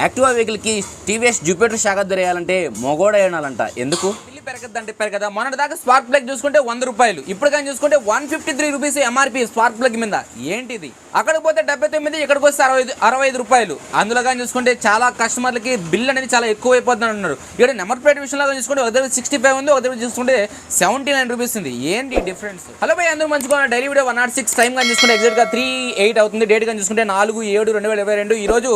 Activa వెహికల్కి TVS Jupiter శాఖ దొరేయాలంటే మొగోడ ఏనాలంట. ఎందుకు పెరగద్దంటే పెరగదా? మొన్నటి దాకా స్పార్క్ ప్లగ్ చూసుకుంటే 100 రూపాయలు, ఇప్పుడు కానీ చూసుకుంటే 153 రూపీస్ ఎంఆర్పీ స్పార్క్ ప్లగ్ మీద. ఏంటిది? అక్కడికి పోతే 79, ఇక్కడికి వస్తే 65 రూపాయలు. అందులో కానీ చూసుకుంటే చాలా కస్టమర్లకి బిల్ అనేది చాలా ఎక్కువ అయిపోతుంది అన్నారు. ఇక్కడ నెంబర్ ప్లేట్ విషయంలో చూసుకుంటే ఒక దగ్గర 65 ఉంది, ఒక దగ్గర చూసుకుంటే 79 రూపీస్ ఉంది. ఏంటి డిఫరెన్స్? హలో భయ్, అందరూ మంచిగా డైలీ వీడియో 106 టైం కానీ చూసుకుంటే ఎగ్జాక్ట్గా 3:08 అవుతుంది. డేట్ కానీ చూసుకుంటే 4/7/2022. ఈరోజు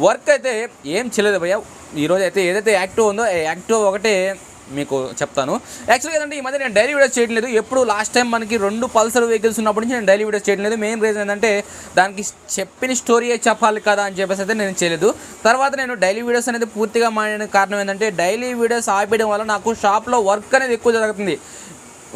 వర్క్ అయితే ఏం చేయలేదు భయ్య. ఈరోజు అయితే ఏదైతే యాక్టివ్ ఉందో యాక్టివ్ ఒకటే మీకు చెప్తాను. యాక్చువల్గా ఏంటంటే ఈ మధ్య నేను డైలీ వీడియోస్ చేయడం లేదు. ఎప్పుడు లాస్ట్ టైం మనకి 2 పల్సర్ వెహికల్స్ ఉన్నప్పటి నుంచి నేను డైలీ వీడియోస్ చేయడం లేదు. మెయిన్ రీజన్ ఏంటంటే దానికి చెప్పిన స్టోరీ చెప్పాలి కదా అని చెప్పేసి అయితే నేను చేయలేదు. తర్వాత నేను డైలీ వీడియోస్ అనేది పూర్తిగా మానే కారణం ఏంటంటే డైలీ వీడియోస్ ఆపేయడం వల్ల నాకు షాప్లో వర్క్ అనేది ఎక్కువ జరుగుతుంది.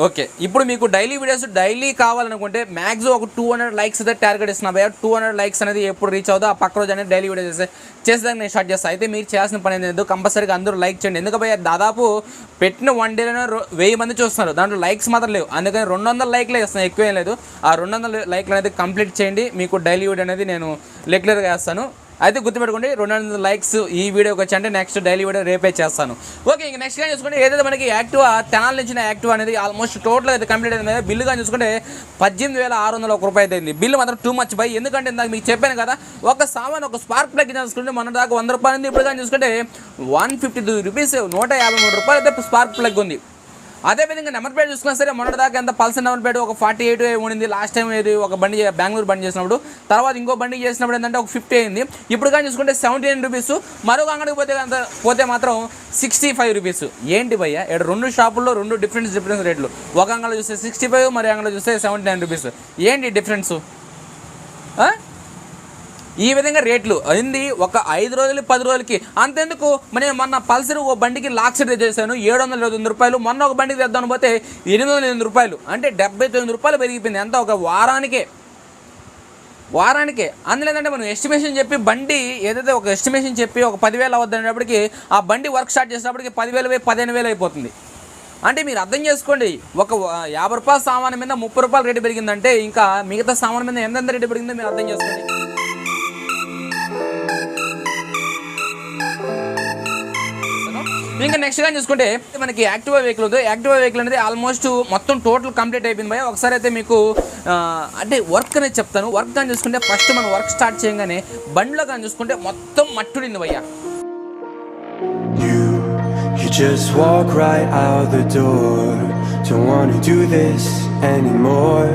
ఓకే, ఇప్పుడు మీకు డైలీ వీడియోస్ డైలీ కావాలనుకుంటే మ్యాక్సిమం ఒక 200 లైక్స్ అయితే టార్గెట్ ఇస్తున్నా భయ్య. 200 లైక్స్ అనేది ఎప్పుడు రీచ్ అవుతుందో ఆ పక్క రోజు అనేది డైలీ వీడియోస్ చేసేదానికి నేను స్టార్ట్ చేస్తాను. అయితే మీరు చేయాల్సిన పని ఏంటంటే కంపల్సరీగా అందరూ లైక్ చేయండి. ఎందుకు భయ్య, దాదాపు పెట్టిన 1 డేలోనే 1000 మంది చూస్తున్నారు, దాంట్లో లైక్స్ మాత్రం లేవు. అందుకని 200 లైక్లే ఇస్తున్నాను, ఎక్కువేం లేదు. ఆ 200 లైక్లు అనేది కంప్లీట్ చేయండి, మీకు డైలీ వీడియో అనేది నేను రెగ్యులర్గా వేస్తాను. అయితే గుర్తుపెట్టుకోండి, 200 లైక్స్ ఈ వీడియోకి వచ్చి అంటే నెక్స్ట్ డైలీ వీడియో రేపే చేస్తాను. ఓకే, ఇంక నెక్స్ట్ కానీ చూసుకుంటే ఏదైతే మనకి యాక్టివా తెనాల నుంచి యాక్టివా అనేది ఆల్మోస్ట్ టోటల్ అయితే కంప్లీట్ అయింది. బిల్లు కానీ చూసుకుంటే 18,601 రూపాయలు అయింది. బిల్లు మాత్రం టూ మచ్ బై. ఎందుకంటే ఇందాక మీకు చెప్పాను కదా, ఒక సామాన్ ఒక స్పార్క్ ప్లగ్ చూసుకుంటే మన దాకా 100 రూపాయలు ఉంది. ఇప్పుడు కానీ చూసుకుంటే 152 రూపీస్, 153 రూపాయలు అయితే స్పార్క్ ప్లగ్ ఉంది. అదేవిధంగా నెంబర్ ప్లేట్ చూసుకున్నా సరే మొన్నటి దాకా ఎంత పల్సర్ నెంబర్ ప్లేట్ ఒక 48 ఉండింది లాస్ట్ టైం. ఏది ఒక బండి బెంగళూరు బండి చేసినప్పుడు, తర్వాత ఇంకో బండి చేసినప్పుడు ఏంటంటే ఒక 50 అయింది. ఇప్పుడు కానీ చూసుకుంటే 79 రూపీస్. మరొక అంగడికి పోతే మాత్రం 65 రూపీస్. ఏంటి భయ్య, ఇక్కడ 2 షాపుల్లో 2 డిఫరెన్స్ రేట్లు. ఒక అంగడిలో చూస్తే 65, మరి అంగడిలో చూస్తే 79 రూపీస్. ఏంటి డిఫరెన్స్? ఈ విధంగా రేట్లు అయింది ఒక 5 రోజులు 10 రోజులకి. అంతెందుకు, మరి మొన్న పల్సర్ ఓ బండికి లాక్ సెట్ చేశాను 729 రూపాయలు. మొన్న ఒక బండికి తెద్దామని పోతే 808 రూపాయలు, అంటే 79 రూపాయలు పెరిగిపోయింది. ఎంత ఒక వారానికే. అందులో ఏంటంటే మనం ఎస్టిమేషన్ చెప్పి బండి ఏదైతే ఒక ఎస్టిమేషన్ చెప్పి ఒక 10,000 అవుద్దనేటప్పటికి ఆ బండి వర్క్ స్టార్ట్ చేసినప్పటికి 10,000 15,000 అయిపోతుంది. అంటే మీరు అర్థం చేసుకోండి, ఒక 50 రూపాయల సామాన్ మీద 30 రూపాయలు రేటు పెరిగిందంటే ఇంకా మిగతా సామాన్ మీద ఎంత రేటు పెరిగిందో మీరు అర్థం చేసుకోండి. ఇంకా నెక్స్ట్ గా చూసుకుంటే మనకి యాక్టివా వెహికల్ ఉంది. యాక్టివా వెహికల్ అనేది ఆల్మోస్ట్ మొత్తం టోటల్ కంప్లీట్ అయిపోయింది భయ్య. ఒకసారి అయితే మీకు అంటే వర్క్ అనేది చెప్తాను. వర్క్ కానీ చూసుకుంటే ఫస్ట్ మనం వర్క్ స్టార్ట్ చేయగానే బండిలో కానీ చూసుకుంటే మొత్తం మట్టుడింది భయ్య. You just walk right out the door. Don't wanna do this anymore.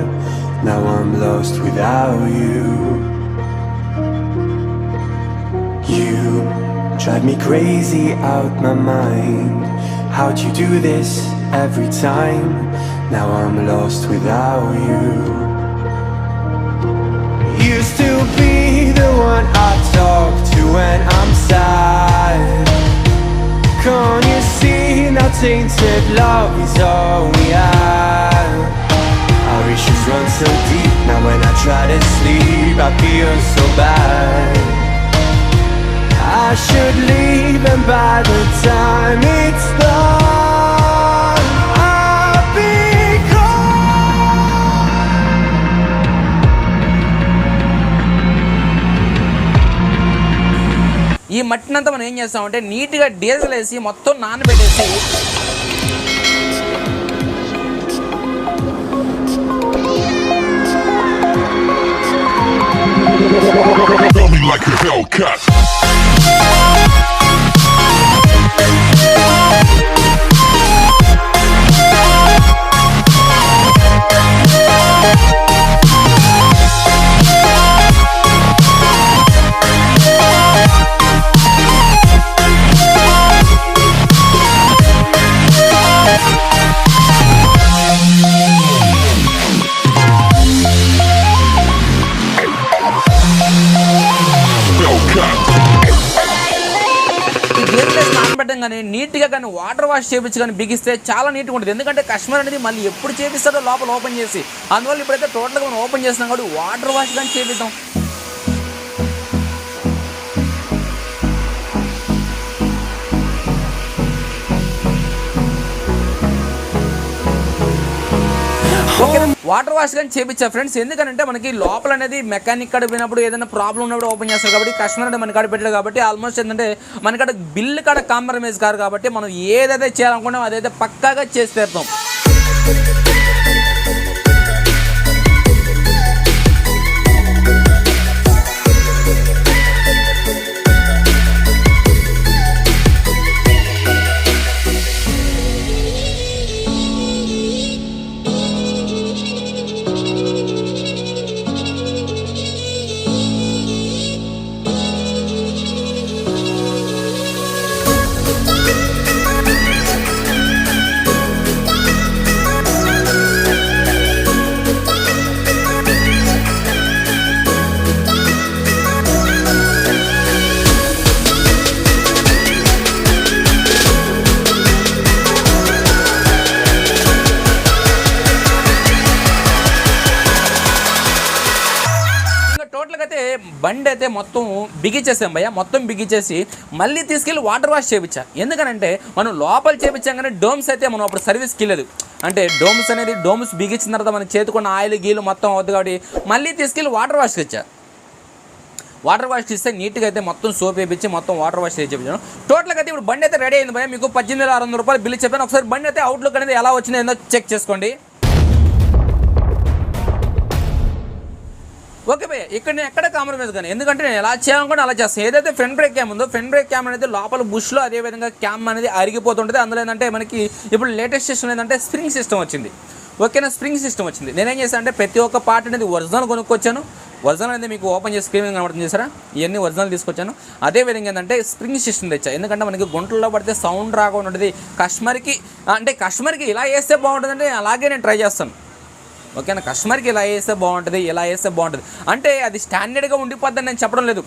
Now I'm lost without you. You drive me crazy out my mind. How'd you do this every time? Now I'm lost without you. Used to be the one I talk to when I'm sad. Can't you see now tainted love is all we have? Our issues run so deep. Now when I try to sleep I feel so bad. I should leave, and by the time it's done I'll be gone. ఈ మట్టినంతా మనం ఏం చేస్తామంటే నీట్గా diesel వేసి మొత్తం నానబెట్టేసి like a Hellcat. కానీ నీట్గా కానీ వాటర్ వాష్ చేయించి కానీ బిగిస్తే చాలా నీట్గా ఉంటుంది. ఎందుకంటే కస్టమర్ అనేది మళ్ళీ ఎప్పుడు చేపిస్తాడో లోపల ఓపెన్ చేసి, అందువల్ల ఇప్పుడైతే టోటల్గా మనం ఓపెన్ చేస్తున్నాం కాబట్టి వాటర్ వాష్ కానీ చేపిద్దాం. వాటర్ వాష్ కానీ చేయించా ఫ్రెండ్స్. ఎందుకంటే మనకి లోపల అనేది మెకానిక్ కాడ పోయినప్పుడు ఏదైనా ప్రాబ్లం ఉన్నప్పుడు ఓపెన్ చేస్తారు కాబట్టి కస్టమర్ అంటే మన కాడ పెట్టాడు కాబట్టి ఆల్మోస్ట్ ఏంటంటే మన కాడ బిల్లు కాడ కాంప్రమైజ్ కాదు కాబట్టి మనం ఏదైతే చేయాలనుకుంటామో అదైతే పక్కాగా చేసి తీరుతాం. బండి అయితే మొత్తం బిగించేసాం భయ్య, మొత్తం బిగించేసి మళ్ళీ తీసుకెళ్ళి వాటర్ వాష్ చేయించా. ఎందుకనంటే మనం లోపల చేయించాం కానీ డోమ్స్ అయితే మనం అప్పుడు సర్వీస్కి వెళ్ళదు. అంటే డోమ్స్ బిగించిన తర్వాత మన చేతుకున్న ఆయిల్ గీలు మొత్తం అవుతుంది కాబట్టి మళ్ళీ తీసుకెళ్ళి వాటర్ వాష్కి ఇచ్చా. వాటర్ వాష్ చేస్తే నీట్గా అయితే మొత్తం సోప్ వేయించి మొత్తం వాటర్ వాష్ చేయించాను. టోటల్గా అయితే ఇప్పుడు బండి అయితే రెడీ అయింది భయ్య. మీకు 18,600 రూపాయలు బిల్లు చెప్పాను. ఒకసారి బండి అయితే అవుట్లుక్ అనేది ఎలా వచ్చిందో ఏందో చెక్ చేసుకోండి. ఓకే భయ్య, ఇక్కడ నేను ఎక్కడ కాంప్రమైజ్ కానీ, ఎందుకంటే నేను ఎలా చేయాలనుకుంటే అలా చేస్తాను. ఏదైతే ఫ్రంట్ బ్రేక్ క్యామ్ ఉందో ఫ్రంట్ బ్రేక్ క్యామ్ అనేది లోపల బుష్లో అదేవిధంగా క్యామ్ అనేది అరిగిపోతుంటుంది. అందులో ఏంటంటే మనకి ఇప్పుడు లేటెస్ట్ సిస్టమ్ ఏంటంటే స్ప్రింగ్ సిస్టమ్ వచ్చింది. ఓకేనా, స్ప్రింగ్ సిస్టమ్ వచ్చింది. నేనేం చేశాను అంటే ప్రతి ఒక్క పార్ట్ అనేది ఒరిజినల్ కొనుక్కొచ్చాను. ఒరిజినల్ అనేది మీకు ఓపెన్ చేసి స్క్రీన్ కనబడుతుంది చేసారా, ఇవన్నీ ఒరిజినల్ తీసుకొచ్చాను. అదేవిధంగా ఏంటంటే స్ప్రింగ్ సిస్టమ్ తెచ్చా. ఎందుకంటే మనకి గుంటల్లో పడితే సౌండ్ రాకుండా ఉంటుంది. కస్టమర్కి ఇలా వేస్తే బాగుంటుందంటే అలాగే నేను ట్రై చేస్తాను. ఓకేనా, కస్టమర్కి ఇలా వేస్తే బాగుంటుంది, ఇలా వేస్తే బాగుంటుంది అంటే అది స్టాండర్డ్గా ఉండిపోద్దని నేను చెప్పడం లేదు.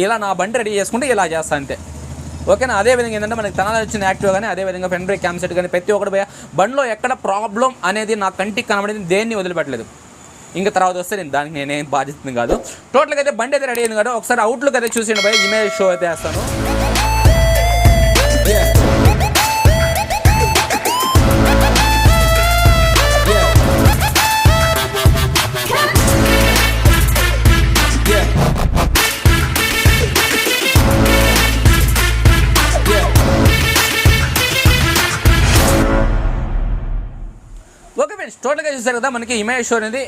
ఇలా నా బండి రెడీ చేసుకుంటే ఇలా చేస్తాను అంతే. ఓకేనా, అదేవిధంగా ఏంటంటే మనకి తనాలు వచ్చిన యాక్టివ్ కానీ అదేవిధంగా ఫ్రంట్ బ్రేక్ క్యామ్ సెట్ కానీ ప్రతి ఒక్కటి పోయా బండిలో ఎక్కడ ప్రాబ్లం అనేది నా కంటికి కనబడేది దేన్ని వదిలిపెట్టలేదు. ఇంకా తర్వాత వస్తే దానికి నేనేం బాధ్యత కాదు. టోటల్గా అయితే బండి అయితే రెడీ అయింది కదా. ఒకసారి అవుట్లుక్ అయితే చూసేయండి భయ, ఇమేజ్ షో అయితే వేస్తాను. ఓకే ఫ్రెండ్స్, టోటల్గా చూసారు కదా మనకి ఇమేజ్ షో అనేది.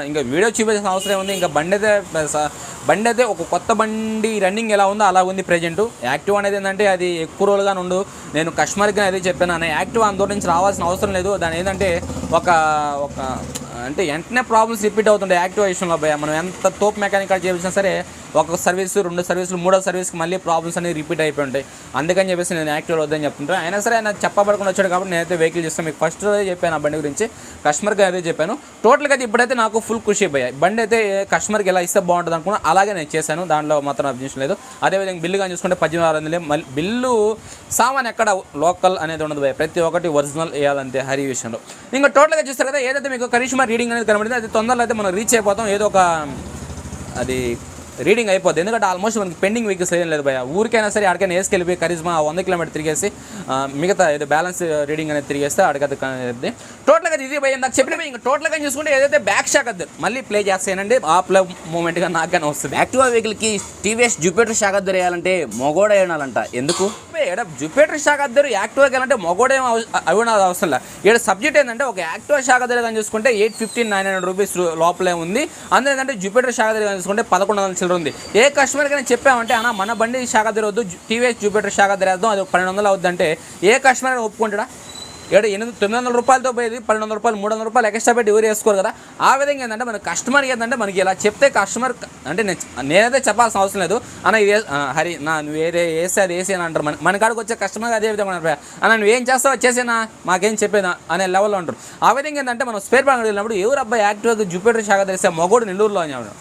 ఇంకా వీడియో చూపించాల్సిన అవసరం ఉంది. ఇంకా బండి అయితే ఒక కొత్త బండి రన్నింగ్ ఎలా ఉందో అలా ఉంది ప్రజెంట్. యాక్టివ్ అనేది ఏంటంటే అది ఎక్కువ రోజులుగా ఉండు. నేను కస్టమర్కి అదే చెప్పాను అన్న, యాక్టివ్ అందులో నుంచి రావాల్సిన అవసరం లేదు. దాని ఏంటంటే ఒక అంటే వెంటనే ప్రాబ్లమ్స్ రిపీట్ అవుతుండే యాక్టివ్ విషయంలో. మనం ఎంత తోపు మెకానిక్ కార్డ్ చేయించినా సరే ఒక సర్వీస్ 2 సర్వీసులు 3వ సర్వీస్కి మళ్ళీ ప్రాబ్లమ్స్ అనేవి రిపీట్ అయిపోయి ఉంటాయి. అందుకని చెప్పేసి నేను యాక్టివ్లో వద్దని చెప్తుంటాను. అయినా సరే ఆయన చెప్పబడకుండా వచ్చాడు కాబట్టి నేనైతే వెహికల్ చేస్తాను. మీకు ఫస్ట్ రోజే చెప్పాను ఆ బండి గురించి, కస్టమర్కి అదే చెప్పాను. టోటల్గా అయితే ఇప్పుడైతే నాకు ఫుల్ ఖుషి అయిపోయాయి. బండి అయితే కస్టమర్కి ఎలా ఇస్తే బాగుంటుంది అనుకున్నా అలాగే నేను చేశాను. దాంట్లో మాత్రం అబ్జెక్షన్ లేదు. అదేవిధంగా బిల్లు కానీ చూసుకుంటే 18,600 మళ్ళీ బిల్లు సామాన్ ఎక్కడ లోకల్ అనేది ఉండదు భయ, ప్రతి ఒక్కటి ఒరిజినల్ వేయాలంతే హరి విషయంలో. ఇంకా టోటల్గా చూస్తారు కదా ఏదైతే మీకు కరిష్మా రీడింగ్ అనేది కనబడింది అది తొందరలో అయితే మనం రీచ్ అయిపోతాం. ఏదో ఒక అది రీడింగ్ అయిపోద్ది. ఎందుకంటే ఆల్మోస్ట్ మనకి పెండింగ్ వెహికల్స్ ఏం లేదు భయ. ఊరికైనా సరే అక్కడికైనా వేసుకెళ్ళిపోయి కరిష్మా 100 కిలోమీటర్ తిరిగేసి మిగతా ఏదో బ్యాలెన్స్ రీడింగ్ అనేది తిరిగేస్తే అడగది. టోటల్గా ఇది భయ నాకు చెప్పిన. ఇంకా టోటల్గా చూసుకుంటే ఏదైతే బ్యాక్ షాక్ అద్దరు మళ్ళీ ప్లే చేస్తానండి. ఆ ప్లే మూమెంట్గా నాకుగానే వస్తుంది. యాక్టివా వెహికల్కి టీవీఎస్ జూపిటర్ షాక్ అద్దరు వేయాలంటే మొగోడ వేయాలంట. ఎందుకు ఇక్కడ జూపిటర్ షాక్ అద్దరు యాక్టివాకి వెళ్ళాలంటే మొగోడేం అవినది అవసరం లేదు. ఇక్కడ సబ్జెక్ట్ ఏంటంటే ఒక యాక్టివా షాక్ అద్దరు కానీ చూసుకుంటే 815-900 రూపీస్ లోపలే ఉంది. అందులో ఏంటంటే జూపిటర్ షాక్ అద్దరు కానీ చూసుకుంటే 1100 ఉంది. ఏ కస్టమర్కి నేను చెప్పామంటే అన్న మన బండి షాక్ అద్దరు వద్దు, టీవీఎస్ జూపిటర్ షాక్ అద్దరు వేద్దాం, అది 1200 అవుద్దంటే ఏ కస్టమర్ ఒప్పుకుంటాడా? 900 రూపాయలతో పోయేది 1200 రూపాయలు 300 రూపాయలు ఎక్స్ట్రా పెట్టి ఎవరు వేసుకోరు కదా. ఆ విధంగా ఏంటంటే మన కస్టమర్కి ఏంటంటే మనకి ఇలా చెప్తే కస్టమర్ అంటే నేనైతే చెప్పాల్సిన అవసరం లేదు. అన్న ఇది హరి నువ్వు ఏదే వేస్తే అది వేసి అని అంటారు. మన కాడికి వచ్చే కస్టమర్ అదే విధంగా అంటారు, అన్న నువ్వు ఏం చేస్తావు వచ్చేసేనా మాకేం చెప్పేదా అనే లెవెల్లో ఉంటారు. ఆ విధంగా ఏంటంటే మనం స్పేర్ పార్ట్ వెళ్ళినప్పుడు ఎవరు అబ్బాయి యాక్టివ్గా జూపిటర్ షాక్ తెలిస్తే మొగోడు నెల్లూరులో అని చెప్పాడు.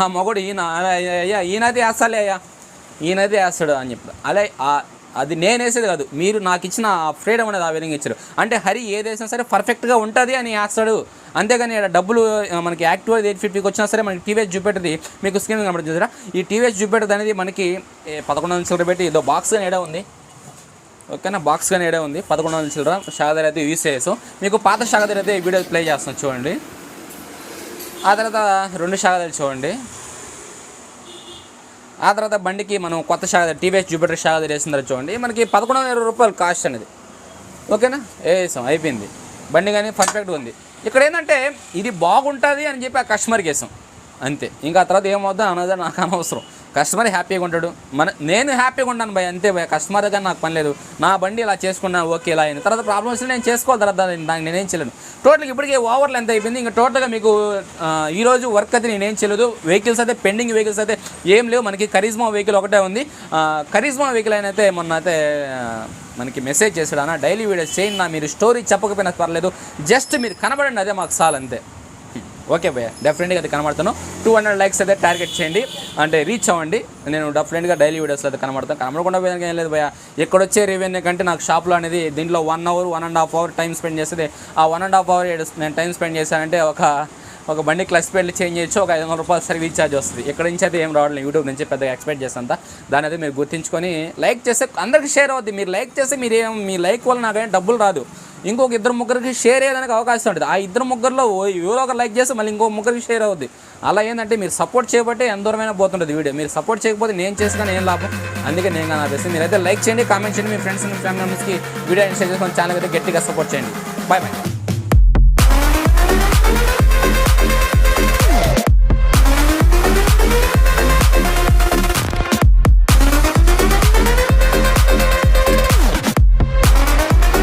ఆ మొగోడు ఈయనైతే వేస్తాలే అయ్యా, ఈయనైతే వేస్తాడు అని చెప్పాడు. అలా అది నేను వేసేది కాదు, మీరు నాకు ఇచ్చిన ఫ్రీడమ్ అనేది ఆ విధంగా ఇచ్చారు. అంటే హరి ఏది వేసినా సరే పర్ఫెక్ట్గా ఉంటుంది అని వేస్తాడు. అంతేగాని డబ్బులు మనకి యాక్టివ్ 850కి వచ్చినా సరే మనకి టీవీఎస్ జూపిటర్ది మీకు స్క్రీన్ కనబడుతుంది చూసారా. ఈ టీవీఎస్ జూపిటర్ అనేది మనకి 1100 పెట్టి ఏదో బాక్స్ కానీ ఏడా ఉంది. ఓకేనా. బాక్స్ కానీ ఏడే ఉంది 1100 చిల్లర. షాక్ దగ్గర అయితే యూస్ చేయొచ్చు. మీకు పాత షాక్ దగ్గర అయితే ఈ వీడియో ప్లే చేస్తాను చూడండి. ఆ తర్వాత 2 షాక్ దగ్గర చూడండి. ఆ తర్వాత బండికి మనం కొత్త షాక్ దగ్గర టీవీఎస్ జూపిటర్ షాక్ దగ్గర వేసిన తర్వాత చూడండి. మనకి 1120 రూపాయలు కాస్ట్ అనేది. ఓకేనా, వేసాం అయిపోయింది. బండి కానీ పర్ఫెక్ట్గా ఉంది. ఇక్కడ ఏంటంటే ఇది బాగుంటుంది అని చెప్పి ఆ కస్టమర్కి వేసాం అంతే. ఇంకా ఆ తర్వాత ఏమవుతుందో అన్నది నాకు అనవసరం. కస్టమర్ హ్యాపీగా ఉంటాడు, నేను హ్యాపీగా ఉంటాను భయ, అంతే భయ. కస్టమర్ దగ్గర నాకు పని లేదు. నా బండి ఇలా చేసుకున్నా ఓకే ఇలా అయింది. తర్వాత ప్రాబ్లమ్స్ నేను చేసుకోవాలి. తర్వాత దానికి నేనేం చేయలేను. టోటల్గా ఇప్పటికే ఓవర్లు ఎంత అయిపోయింది. ఇంకా టోటల్గా మీకు ఈరోజు వర్క్ అయితే నేనేం చేయలేదు. వెహికల్స్ అయితే పెండింగ్ వెహికల్స్ అయితే ఏం లేవు. మనకి కరిజ్మా వెహికల్ ఒకటే ఉంది. కరిజ్మా వెహికల్ అయితే మొన్న అయితే మనకి మెసేజ్ చేశాడు, అన్న డైలీ వీడియోస్ చేయండి నా, మీరు స్టోరీ చెప్పకపోయినా పర్లేదు, జస్ట్ మీరు కనబడండి అదే మాకు చాలు అంతే. ఓకే భయ్య, డెఫినెట్గా అది కనబడతాను. 200 లైక్స్ అయితే టార్గెట్ చేయండి, అంటే రీచ్ అవ్వండి. నేను డెఫినెట్గా డైలీ వీడియోస్లో అయితే కనబడతాను. కనబడకుండా పోయాక ఏం లేదు భయ్య. ఎక్కడొచ్చే రెవెన్యూ కంటే నాకు షాప్లో అనేది దీంట్లో 1 అవర్ 1.5 అవర్ టైం స్పెండ్ చేస్తే ఆ 1.5 అవర్ నేను టైం స్పెండ్ చేశానంటే ఒక బండి క్లచ్ ప్లేట్లు చేంజ్ చేయొచ్చు, ఒక 500 రూపాయలు సర్వీస్ ఛార్జ్ వస్తుంది. ఇక్కడ నుంచి అయితే ఏం రావట్లేదు, యూట్యూబ్ నుంచి పెద్దగా ఎక్స్పెక్ట్ చేస్తాను. దాని అయితే మీరు గుర్తించుకొని లైక్ చేస్తే అందరికీ షేర్ అవుద్ది. మీరు లైక్ చేస్తే మీ లైక్ వల్ల నాకేం డబ్బులు రాదు. ఇంకొక 2-3 షేర్ చేయడానికి అవకాశం ఉంటుంది. ఆ 2-3లో ఎవరో ఒకరు లైక్ చేస్తే మళ్ళీ ఇంకో 3 షేర్ అవుద్ది. అలా ఏంటంటే మీరు సపోర్ట్ చేయబట్టే ఎంత దూరమైనా పోతుంటుంది వీడియో. మీరు సపోర్ట్ చేయకపోతే నేను చేసుకుని ఏం లాభం. అందుకే నేను కానీ ఆపేసి మీరైతే లైక్ చేయండి, కామెంట్ చేయండి, మీ ఫ్రెండ్స్ అండ్ ఫ్యామిలీ మెంబర్స్కి వీడియో షేర్ చేసుకొని ఛానల్ అయితే గట్టిగా సపోర్ట్ చేయండి. Bye bye.